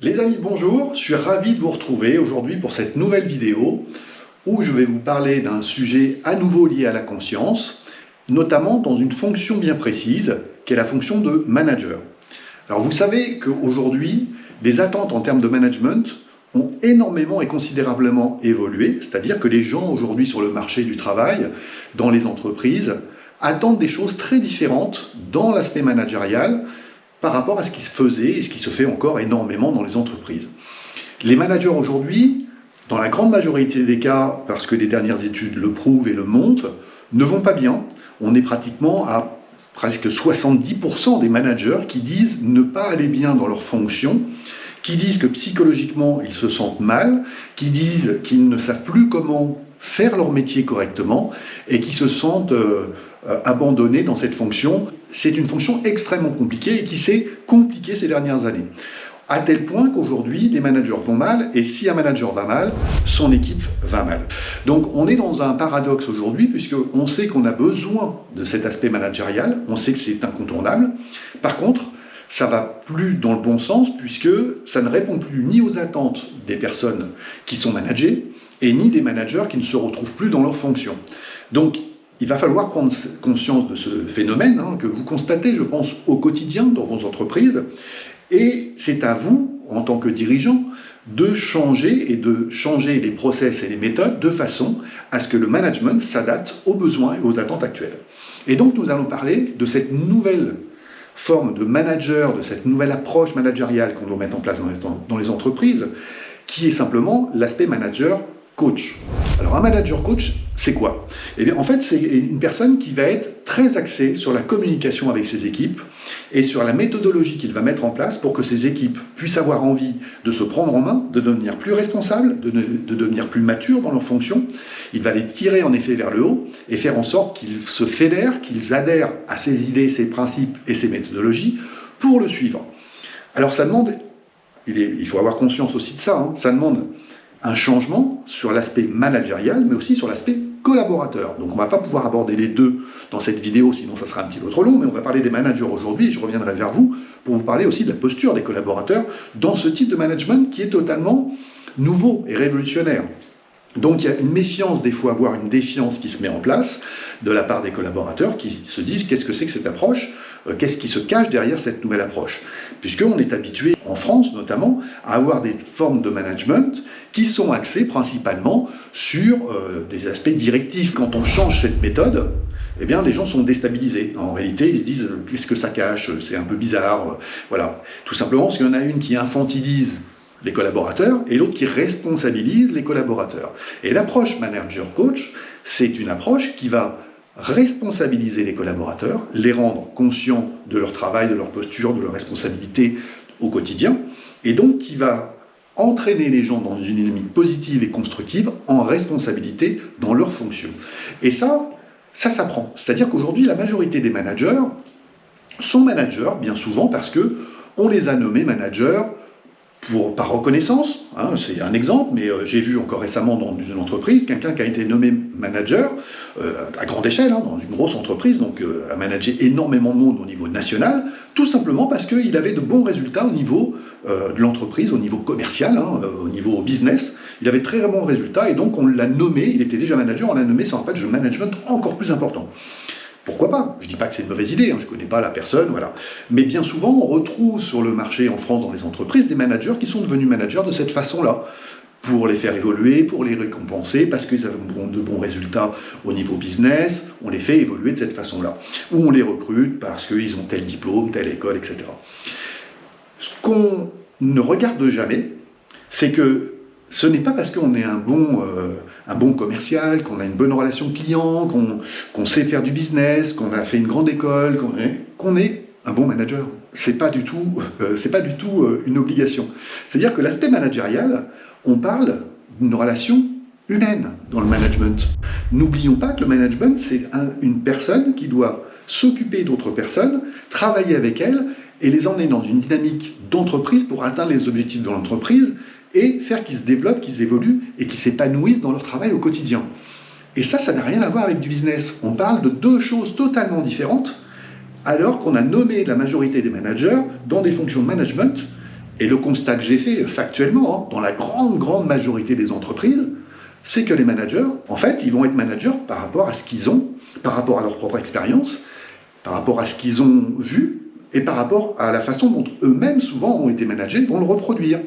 Les amis, bonjour, je suis ravi de vous retrouver aujourd'hui pour cette nouvelle vidéo où je vais vous parler d'un sujet à nouveau lié à la conscience, notamment dans une fonction bien précise, qui est la fonction de manager. Alors vous savez qu'aujourd'hui, les attentes en termes de management ont énormément et considérablement évolué, c'est-à-dire que les gens aujourd'hui sur le marché du travail, dans les entreprises, attendent des choses très différentes dans l'aspect managérial par rapport à ce qui se faisait et ce qui se fait encore énormément dans les entreprises. Les managers aujourd'hui, dans la grande majorité des cas, parce que les dernières études le prouvent et le montrent, ne vont pas bien. On est pratiquement à presque 70% des managers qui disent ne pas aller bien dans leur fonction, qui disent que psychologiquement ils se sentent mal, qui disent qu'ils ne savent plus comment faire leur métier correctement et qui se sentent abandonnés dans cette fonction. C'est une fonction extrêmement compliquée et qui s'est compliquée ces dernières années. À tel point qu'aujourd'hui, les managers vont mal, et si un manager va mal, son équipe va mal. Donc on est dans un paradoxe aujourd'hui, puisqu'on sait qu'on a besoin de cet aspect managérial, on sait que c'est incontournable. Par contre, ça ne va plus dans le bon sens, puisque ça ne répond plus ni aux attentes des personnes qui sont managées, et ni des managers qui ne se retrouvent plus dans leur fonction. Donc, il va falloir prendre conscience de ce phénomène que vous constatez, je pense, au quotidien dans vos entreprises. Et c'est à vous, en tant que dirigeant, de changer les process et les méthodes de façon à ce que le management s'adapte aux besoins et aux attentes actuelles. Et donc, nous allons parler de cette nouvelle forme de manager, de cette nouvelle approche managériale qu'on doit mettre en place dans les entreprises, qui est simplement l'aspect manager coach. Alors un manager coach, c'est quoi? Eh bien en fait c'est une personne qui va être très axée sur la communication avec ses équipes et sur la méthodologie qu'il va mettre en place pour que ses équipes puissent avoir envie de se prendre en main, de devenir plus responsables, de devenir plus matures dans leurs fonctions. Il va les tirer en effet vers le haut et faire en sorte qu'ils se fédèrent, qu'ils adhèrent à ses idées, ses principes et ses méthodologies pour le suivre. Alors ça demande, il faut avoir conscience aussi de ça, ça demande un changement sur l'aspect managérial, mais aussi sur l'aspect collaborateur. Donc on ne va pas pouvoir aborder les deux dans cette vidéo, sinon ça sera un petit peu trop long, mais on va parler des managers aujourd'hui, et je reviendrai vers vous pour vous parler aussi de la posture des collaborateurs dans ce type de management qui est totalement nouveau et révolutionnaire. Donc il y a une méfiance, des fois, voire une défiance qui se met en place de la part des collaborateurs qui se disent qu'est-ce que c'est que cette approche, qu'est-ce qui se cache derrière cette nouvelle approche. Puisqu'on est habitué, en France notamment, à avoir des formes de management qui sont axées principalement sur des aspects directifs. Quand on change cette méthode, eh bien, les gens sont déstabilisés. En réalité, ils se disent qu'est-ce que ça cache, c'est un peu bizarre. Voilà. Tout simplement parce qu'il y en a une qui infantilise les collaborateurs et l'autre qui responsabilise les collaborateurs. Et l'approche manager-coach, c'est une approche qui va responsabiliser les collaborateurs, les rendre conscients de leur travail, de leur posture, de leur responsabilité au quotidien, et donc qui va entraîner les gens dans une dynamique positive et constructive en responsabilité dans leurs fonctions. Et ça s'apprend. C'est-à-dire qu'aujourd'hui, la majorité des managers sont managers, bien souvent, parce qu'on les a nommés managers par reconnaissance, c'est un exemple, mais j'ai vu encore récemment dans une entreprise quelqu'un qui a été nommé manager à grande échelle, dans une grosse entreprise, donc a managé énormément de monde au niveau national, tout simplement parce qu'il avait de bons résultats au niveau de l'entreprise, au niveau commercial, au niveau business. Il avait très bons résultats et donc on l'a nommé, il était déjà manager, on l'a nommé sur un patch de management encore plus important. Pourquoi pas? Je ne dis pas que c'est une mauvaise idée, je ne connais pas la personne, voilà. Mais bien souvent, on retrouve sur le marché en France, dans les entreprises, des managers qui sont devenus managers de cette façon-là, pour les faire évoluer, pour les récompenser, parce qu'ils ont de bons résultats au niveau business, on les fait évoluer de cette façon-là. Ou on les recrute parce qu'ils ont tel diplôme, telle école, etc. Ce qu'on ne regarde jamais, c'est que ce n'est pas parce qu'on est un bon commercial, qu'on a une bonne relation client, qu'on sait faire du business, qu'on a fait une grande école, qu'on est un bon manager. C'est pas du tout une obligation. C'est-à-dire que l'aspect managérial, on parle d'une relation humaine dans le management. N'oublions pas que le management, c'est une personne qui doit s'occuper d'autres personnes, travailler avec elles et les emmener dans une dynamique d'entreprise pour atteindre les objectifs de l'entreprise et faire qu'ils se développent, qu'ils évoluent et qu'ils s'épanouissent dans leur travail au quotidien. Et ça n'a rien à voir avec du business. On parle de deux choses totalement différentes, alors qu'on a nommé la majorité des managers dans des fonctions de management Et le constat que j'ai fait factuellement, dans la grande majorité des entreprises, c'est que les managers, en fait, ils vont être managers par rapport à ce qu'ils ont, par rapport à leur propre expérience, par rapport à ce qu'ils ont vu, et par rapport à la façon dont eux-mêmes, souvent, ont été managés, vont le reproduire.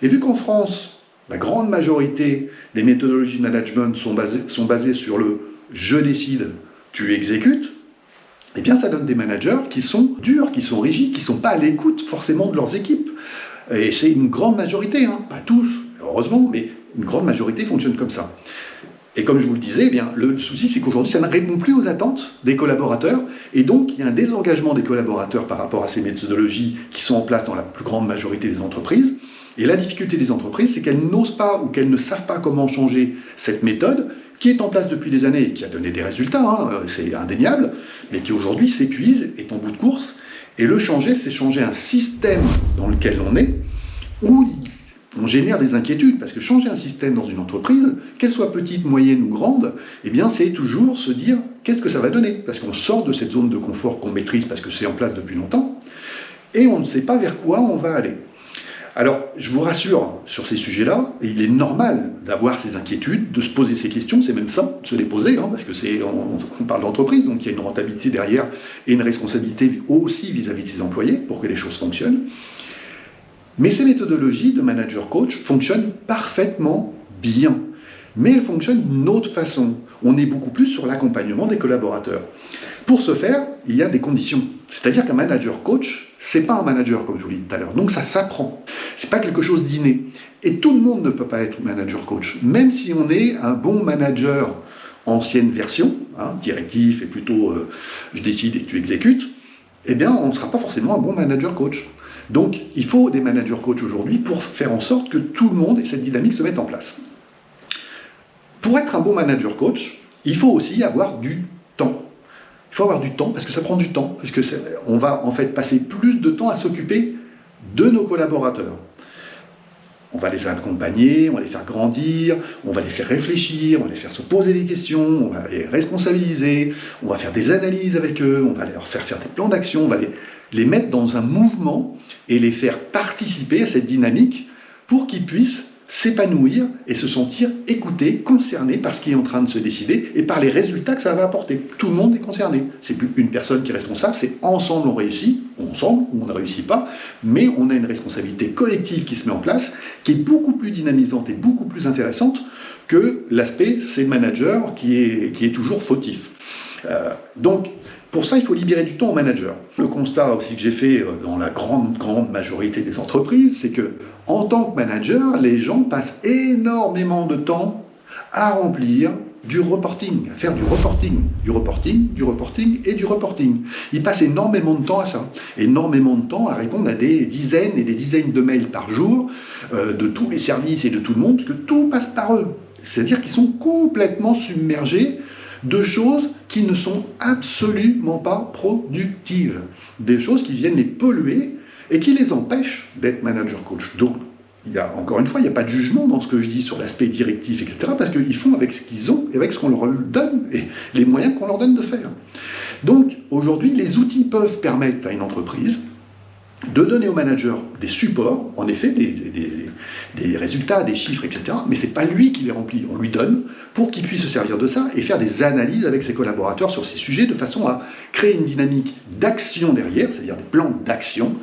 Et vu qu'en France, la grande majorité des méthodologies de management sont basées sur le « je décide, tu exécutes », eh bien ça donne des managers qui sont durs, qui sont rigides, qui ne sont pas à l'écoute forcément de leurs équipes. Et c'est une grande majorité, pas tous, heureusement, mais une grande majorité fonctionne comme ça. Et comme je vous le disais, eh bien, le souci c'est qu'aujourd'hui ça ne répond plus aux attentes des collaborateurs, et donc il y a un désengagement des collaborateurs par rapport à ces méthodologies qui sont en place dans la plus grande majorité des entreprises. Et la difficulté des entreprises, c'est qu'elles n'osent pas ou qu'elles ne savent pas comment changer cette méthode qui est en place depuis des années et qui a donné des résultats, c'est indéniable, mais qui aujourd'hui s'épuise, est en bout de course. Et le changer, c'est changer un système dans lequel on est, où on génère des inquiétudes, parce que changer un système dans une entreprise, qu'elle soit petite, moyenne ou grande, eh bien c'est toujours se dire qu'est-ce que ça va donner, parce qu'on sort de cette zone de confort qu'on maîtrise parce que c'est en place depuis longtemps, et on ne sait pas vers quoi on va aller. Alors, je vous rassure sur ces sujets-là, il est normal d'avoir ces inquiétudes, de se poser ces questions, c'est même simple de se les poser, parce que on parle d'entreprise, donc il y a une rentabilité derrière et une responsabilité aussi vis-à-vis de ses employés pour que les choses fonctionnent. Mais ces méthodologies de manager-coach fonctionnent parfaitement bien, mais elles fonctionnent d'une autre façon. On est beaucoup plus sur l'accompagnement des collaborateurs. Pour ce faire, il y a des conditions. C'est-à-dire qu'un manager-coach, c'est pas un manager, comme je vous l'ai dit tout à l'heure. Donc ça s'apprend. C'est pas quelque chose d'inné. Et tout le monde ne peut pas être manager-coach. Même si on est un bon manager ancienne version, directif et plutôt je décide et tu exécutes, eh bien on ne sera pas forcément un bon manager-coach. Donc il faut des managers-coach aujourd'hui pour faire en sorte que tout le monde et cette dynamique se mette en place. Pour être un bon manager-coach, il faut aussi avoir du temps. Il faut avoir du temps, parce que ça prend du temps, puisque on va en fait passer plus de temps à s'occuper de nos collaborateurs. On va les accompagner, on va les faire grandir, on va les faire réfléchir, on va les faire se poser des questions, on va les responsabiliser, on va faire des analyses avec eux, on va leur faire des plans d'action, on va les mettre dans un mouvement et les faire participer à cette dynamique pour qu'ils puissent s'épanouir et se sentir écoutés, concernés par ce qui est en train de se décider et par les résultats que ça va apporter. Tout le monde est concerné. C'est plus une personne qui est responsable, c'est ensemble on réussit, ou ensemble ou on ne réussit pas, mais on a une responsabilité collective qui se met en place, qui est beaucoup plus dynamisante et beaucoup plus intéressante que l'aspect c'est le manager qui est toujours fautif. Donc, pour ça, il faut libérer du temps aux managers. Le constat aussi que j'ai fait dans la grande majorité des entreprises, c'est que en tant que manager, les gens passent énormément de temps à remplir du reporting, à faire du reporting. Et du reporting. Ils passent énormément de temps à ça, énormément de temps à répondre à des dizaines et des dizaines de mails par jour de tous les services et de tout le monde, parce que tout passe par eux. C'est-à-dire qu'ils sont complètement submergés de choses qui ne sont absolument pas productives, des choses qui viennent les polluer et qui les empêchent d'être manager coach. Donc, encore une fois, il n'y a pas de jugement dans ce que je dis sur l'aspect directif, etc., parce qu'ils font avec ce qu'ils ont et avec ce qu'on leur donne et les moyens qu'on leur donne de faire. Donc, aujourd'hui, les outils peuvent permettre à une entreprise de donner aux managers des supports, en effet, des résultats, des chiffres, etc. Mais ce n'est pas lui qui les remplit, on lui donne pour qu'il puisse se servir de ça et faire des analyses avec ses collaborateurs sur ces sujets de façon à créer une dynamique d'action derrière, c'est-à-dire des plans d'action,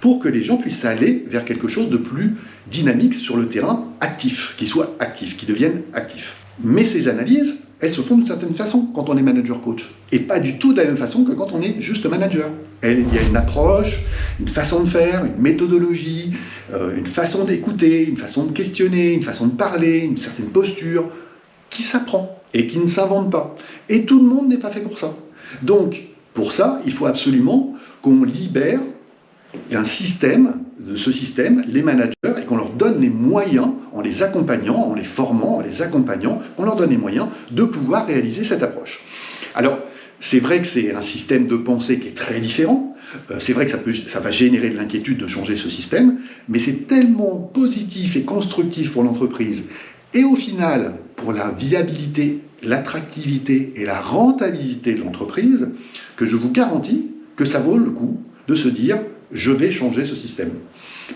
pour que les gens puissent aller vers quelque chose de plus dynamique sur le terrain, actif, qui soit actif, qui devienne actif. Mais ces analyses, elles se font d'une certaine façon quand on est manager coach. Et pas du tout de la même façon que quand on est juste manager. Il y a une approche, une façon de faire, une méthodologie, une façon d'écouter, une façon de questionner, une façon de parler, une certaine posture, qui s'apprend et qui ne s'invente pas. Et tout le monde n'est pas fait pour ça. Donc, pour ça, il faut absolument qu'on libère un système, de ce système, les managers, et qu'on leur donne les moyens, en les accompagnant, en les formant, en les accompagnant, qu'on leur donne les moyens de pouvoir réaliser cette approche. Alors, c'est vrai que c'est un système de pensée qui est très différent, c'est vrai que ça va générer de l'inquiétude de changer ce système, mais c'est tellement positif et constructif pour l'entreprise, et au final, pour la viabilité, l'attractivité et la rentabilité de l'entreprise, que je vous garantis que ça vaut le coup de se dire je vais changer ce système.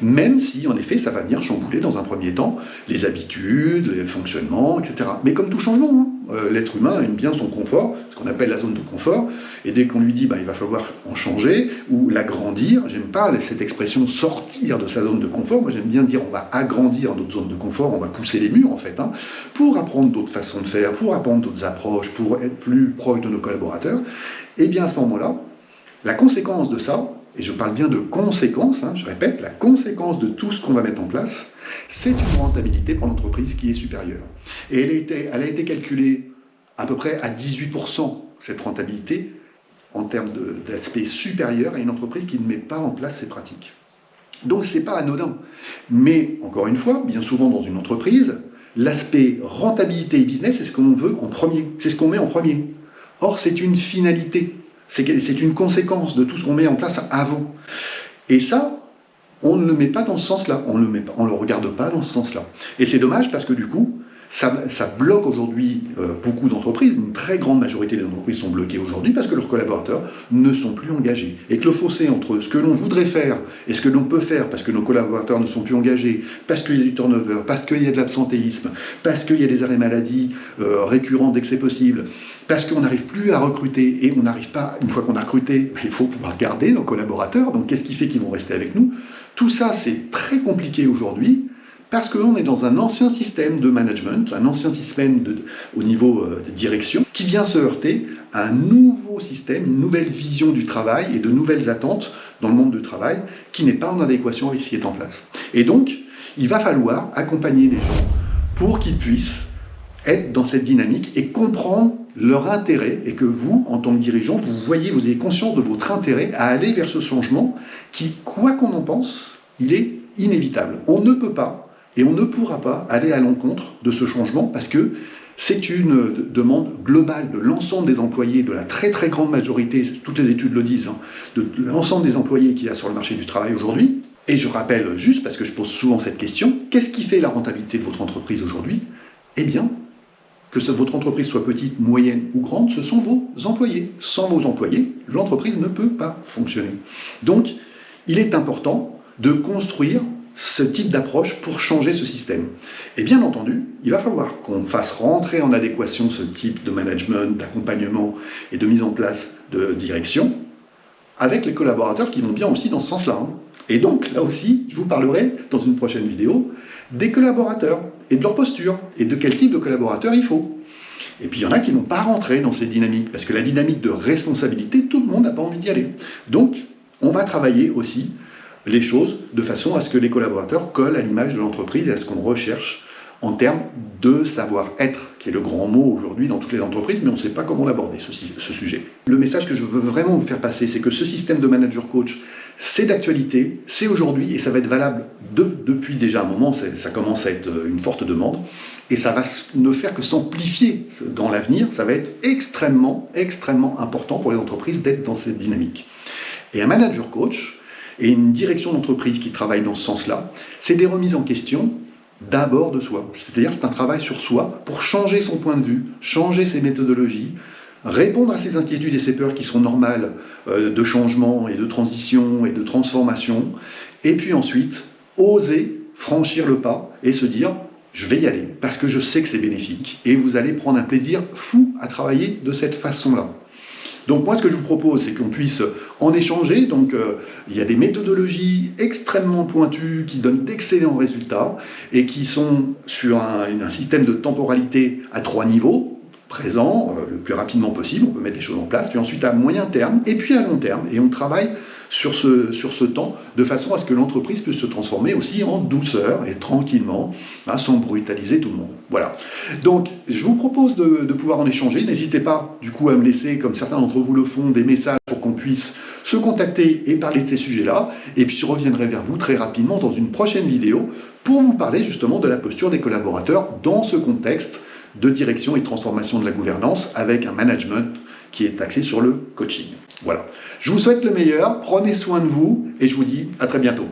Même si, en effet, ça va venir chambouler dans un premier temps les habitudes, les fonctionnements, etc. Mais comme tout changement, l'être humain aime bien son confort, ce qu'on appelle la zone de confort, et dès qu'on lui dit il va falloir en changer ou l'agrandir, j'aime pas cette expression sortir de sa zone de confort, moi j'aime bien dire on va agrandir notre zone de confort, on va pousser les murs en fait, pour apprendre d'autres façons de faire, pour apprendre d'autres approches, pour être plus proche de nos collaborateurs, et bien à ce moment-là, la conséquence de ça, et je parle bien de conséquences, je répète, la conséquence de tout ce qu'on va mettre en place, c'est une rentabilité pour l'entreprise qui est supérieure. Et elle a été calculée à peu près à 18%, cette rentabilité, en termes d'aspect supérieur à une entreprise qui ne met pas en place ces pratiques. Donc ce n'est pas anodin. Mais, encore une fois, bien souvent dans une entreprise, l'aspect rentabilité et business, c'est ce qu'on veut en premier, c'est ce qu'on met en premier. Or, c'est une finalité. C'est une conséquence de tout ce qu'on met en place avant. Et ça, on ne le met pas dans ce sens-là, on ne le regarde pas dans ce sens-là. Et c'est dommage parce que du coup, ça bloque aujourd'hui beaucoup d'entreprises, une très grande majorité des entreprises sont bloquées aujourd'hui parce que leurs collaborateurs ne sont plus engagés. Et que le fossé entre ce que l'on voudrait faire et ce que l'on peut faire parce que nos collaborateurs ne sont plus engagés, parce qu'il y a du turnover, parce qu'il y a de l'absentéisme, parce qu'il y a des arrêts maladie récurrents dès que c'est possible, parce qu'on n'arrive plus à recruter et on n'arrive pas, une fois qu'on a recruté, il faut pouvoir garder nos collaborateurs, donc qu'est-ce qui fait qu'ils vont rester avec nous? Tout ça, c'est très compliqué aujourd'hui parce que l'on est dans un ancien système de management, un ancien système au niveau de direction, qui vient se heurter à un nouveau système, une nouvelle vision du travail et de nouvelles attentes dans le monde du travail qui n'est pas en adéquation avec ce qui est en place. Et donc, il va falloir accompagner les gens pour qu'ils puissent être dans cette dynamique et comprendre leur intérêt et que vous, en tant que dirigeant, vous ayez conscience de votre intérêt à aller vers ce changement qui, quoi qu'on en pense, il est inévitable. On ne peut pas et on ne pourra pas aller à l'encontre de ce changement parce que c'est une demande globale de l'ensemble des employés, de la très très grande majorité, toutes les études le disent, de l'ensemble des employés qu'il y a sur le marché du travail aujourd'hui. Et je rappelle juste, parce que je pose souvent cette question, qu'est-ce qui fait la rentabilité de votre entreprise aujourd'hui? Eh bien, que votre entreprise soit petite, moyenne ou grande, ce sont vos employés. Sans vos employés, l'entreprise ne peut pas fonctionner. Donc, il est important de construire ce type d'approche pour changer ce système. Et bien entendu, il va falloir qu'on fasse rentrer en adéquation ce type de management, d'accompagnement et de mise en place de direction avec les collaborateurs qui vont bien aussi dans ce sens-là. Et donc, là aussi, je vous parlerai dans une prochaine vidéo des collaborateurs et de leur posture et de quel type de collaborateur il faut. Et puis il y en a qui ne vont pas rentrer dans ces dynamiques parce que la dynamique de responsabilité, tout le monde n'a pas envie d'y aller. Donc, on va travailler aussi les choses de façon à ce que les collaborateurs collent à l'image de l'entreprise et à ce qu'on recherche en termes de savoir-être, qui est le grand mot aujourd'hui dans toutes les entreprises, mais on ne sait pas comment l'aborder, ce sujet. Le message que je veux vraiment vous faire passer, c'est que ce système de manager-coach, c'est d'actualité, c'est aujourd'hui, et ça va être valable depuis déjà un moment, ça commence à être une forte demande, et ça va ne faire que s'amplifier dans l'avenir, ça va être extrêmement, extrêmement important pour les entreprises d'être dans cette dynamique. Et un manager-coach, et une direction d'entreprise qui travaille dans ce sens-là, c'est des remises en question d'abord de soi. C'est-à-dire c'est un travail sur soi pour changer son point de vue, changer ses méthodologies, répondre à ses inquiétudes et ses peurs qui sont normales de changement et de transition et de transformation, et puis ensuite oser franchir le pas et se dire je vais y aller parce que je sais que c'est bénéfique et vous allez prendre un plaisir fou à travailler de cette façon-là. Donc moi, ce que je vous propose, c'est qu'on puisse en échanger. Donc il y a des méthodologies extrêmement pointues qui donnent d'excellents résultats et qui sont sur un système de temporalité à 3 niveaux, présent, le plus rapidement possible, on peut mettre les choses en place, puis ensuite à moyen terme et puis à long terme. Et on travaille sur ce temps de façon à ce que l'entreprise puisse se transformer aussi en douceur et tranquillement, sans brutaliser tout le monde. Voilà. Donc, je vous propose de pouvoir en échanger. N'hésitez pas, du coup, à me laisser, comme certains d'entre vous le font, des messages pour qu'on puisse se contacter et parler de ces sujets-là. Et puis, je reviendrai vers vous très rapidement dans une prochaine vidéo pour vous parler justement de la posture des collaborateurs dans ce contexte de direction et de transformation de la gouvernance avec un management qui est axé sur le coaching. Voilà. Je vous souhaite le meilleur, prenez soin de vous et je vous dis à très bientôt.